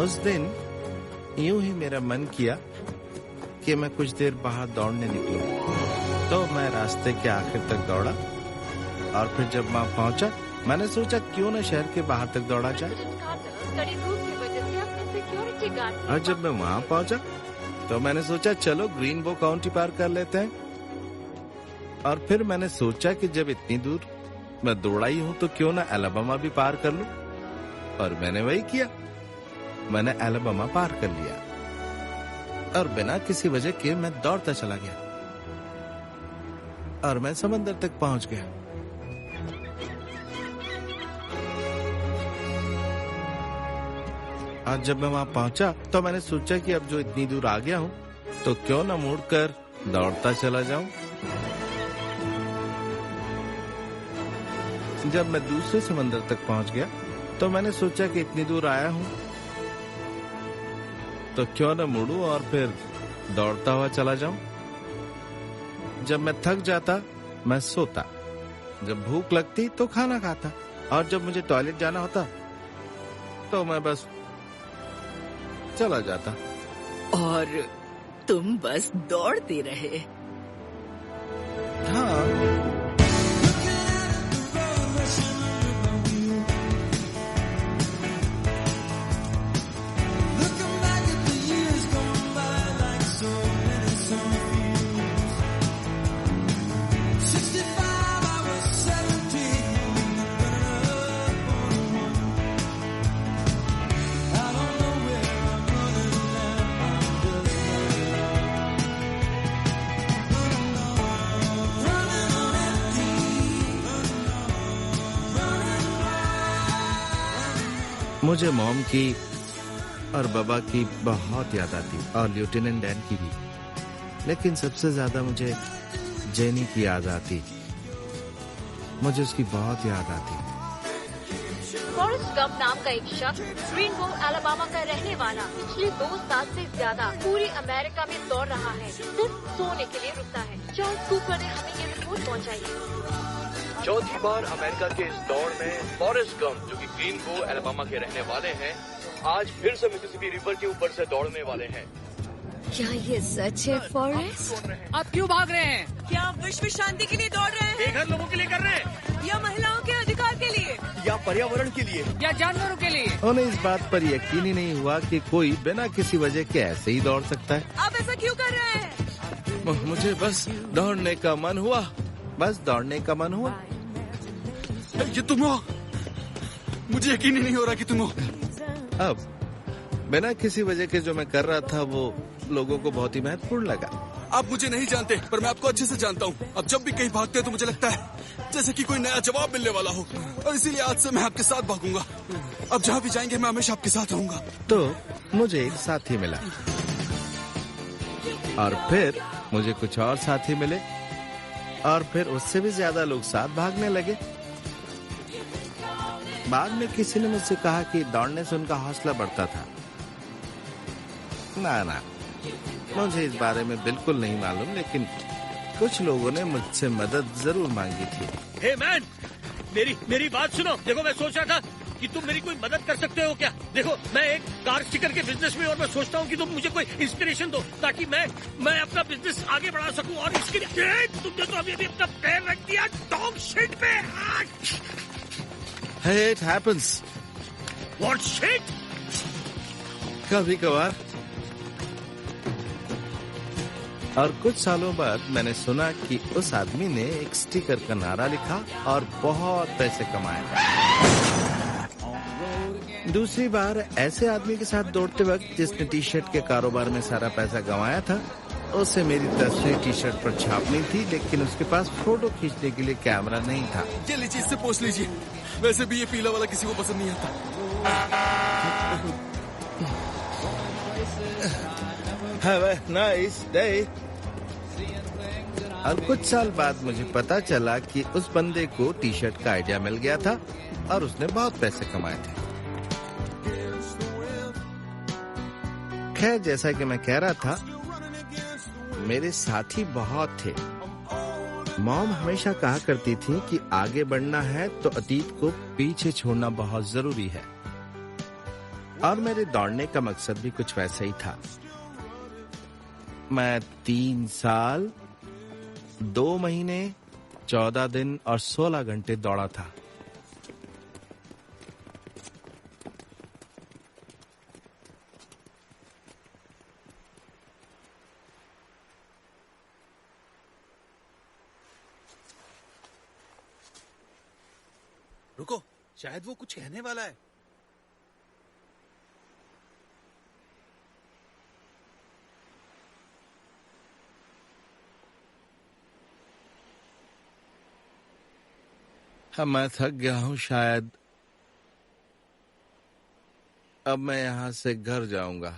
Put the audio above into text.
उस दिन यूं ही मेरा मन किया कि मैं कुछ देर बाहर दौड़ने निकलूं। तो मैं रास्ते के आखिर तक दौड़ा और फिर जब वहां पहुंचा मैंने सोचा क्यों न शहर के बाहर तक दौड़ा जाए। और जब मैं वहां पहुंचा तो मैंने सोचा चलो ग्रीनबो काउंटी पार कर लेते हैं। और फिर मैंने सोचा कि जब इतनी दूर मैं दौड़ा ही हूं तो क्यों ना अलाबामा भी पार कर लूं। और मैंने वही किया, मैंने अलाबामा पार कर लिया और बिना किसी वजह के मैं दौड़ता चला गया और मैं समंदर तक पहुंच गया। आज जब मैं वहां पहुंचा तो मैंने सोचा कि अब जो इतनी दूर आ गया हूं तो क्यों ना मुड़कर दौड़ता चला जाऊं। जब मैं दूसरे समंदर तक पहुंच गया तो मैंने सोचा कि इतनी दूर आया हूं तो क्यों ना मुड़ूं और फिर दौड़ता हुआ चला जाऊं। जब मैं थक जाता मैं सोता, जब भूख लगती तो खाना खाता और जब मुझे टॉयलेट जाना होता तो मैं बस चला जाता। और तुम बस दौड़ते रहे। हाँ, मुझे मॉम की और बाबा की बहुत याद आती और लेफ्टिनेंट डैन की भी, लेकिन सबसे ज्यादा मुझे जेनी की याद आती। मुझे उसकी बहुत याद आती। फॉरेस्ट गंप नाम का एक शख्स ग्रीनबो अलाबामा का रहने वाला पिछले 2 साल से ज्यादा पूरी अमेरिका में दौड़ रहा है, सिर्फ सोने के लिए रुकता है। चार्ल्स कूपर ने हमें ये रिपोर्ट पहुंचाई है। चौथी बार अमेरिका के इस दौड़ में फॉरेस्ट गंप जो कि ग्रीनबो अलाबामा के रहने वाले हैं, आज फिर से मिसिसिपी रिवर के ऊपर से दौड़ने वाले हैं। क्या ये सच है फॉरेस्ट? आप क्यों भाग रहे हैं? क्या आप विश्व शांति के लिए दौड़ रहे हैं? बेघर लोगों के लिए कर रहे हैं? या महिलाओं के अधिकार के लिए? या पर्यावरण के लिए? या जानवरों के लिए? उन्हें इस बात पर यकीन ही नहीं हुआ कि कोई बिना किसी वजह के ऐसे ही दौड़ सकता है। आप ऐसा क्यों कर रहे हैं? मुझे बस दौड़ने का मन हुआ, बस दौड़ने का मन हुआ। ये तुम हो? मुझे यकीन ही नहीं हो रहा कि तुम हो। अब बिना किसी वजह के जो मैं कर रहा था वो लोगों को बहुत ही महत्वपूर्ण लगा। आप मुझे नहीं जानते पर मैं आपको अच्छे से जानता हूँ। अब जब भी कहीं भागते हैं तो मुझे लगता है जैसे कि कोई नया जवाब मिलने वाला हो, और इसीलिए आज से मैं आपके साथ भागूंगा। अब जहाँ भी जाएंगे मैं हमेशा आपके साथ रहूंगा। तो मुझे एक साथी मिला और फिर मुझे कुछ और साथी मिले और फिर उससे भी ज्यादा लोग साथ भागने लगे। बाद में किसी ने मुझसे कहा कि दौड़ने से उनका हौसला बढ़ता था। ना, मुझे इस बारे में बिल्कुल नहीं मालूम, लेकिन कुछ लोगों ने मुझसे मदद जरूर मांगी थी। हे मैन, मेरी बात सुनो। देखो, मैं सोच रहा था कि तुम मेरी कोई मदद कर सकते हो क्या? देखो, मैं एक कार स्टिकर के बिजनेस में और मैं सोचता हूँ कि तुम मुझे कोई इंस्पिरेशन दो ताकि मैं अपना बिजनेस आगे बढ़ा सकूं। और इसके लिए तुमने तो अभी अपना पैर रख दिया डॉग शिट पे। Hey, it happens. What shit? कभी कभार। और कुछ सालों बाद मैंने सुना कि उस आदमी ने एक स्टिकर का नारा लिखा और बहुत पैसे कमाए। दूसरी बार ऐसे आदमी के साथ दौड़ते वक्त जिसने टी शर्ट के कारोबार में सारा पैसा गंवाया था, उसे मेरी तस्वीर टी शर्ट पर छापनी थी, लेकिन उसके पास फोटो खींचने के लिए कैमरा नहीं था। ये लीजिए, इससे पोस्ट लीजिए। वैसे भी ये पीला वाला किसी को पसंद नहीं आता। Have a nice day. और कुछ साल बाद मुझे पता चला कि उस बंदे को टी शर्ट का आइडिया मिल गया था और उसने बहुत पैसे कमाए थे। खैर, जैसा कि मैं कह रहा था, मेरे साथी बहुत थे। मॉम हमेशा कहा करती थी कि आगे बढ़ना है तो अतीत को पीछे छोड़ना बहुत जरूरी है। और मेरे दौड़ने का मकसद भी कुछ वैसा ही था। मैं 3 साल 2 महीने 14 दिन और 16 घंटे दौड़ा था। रुको, शायद वो कुछ कहने वाला है। हाँ, मैं थक गया हूँ शायद। अब मैं यहाँ से घर जाऊंगा।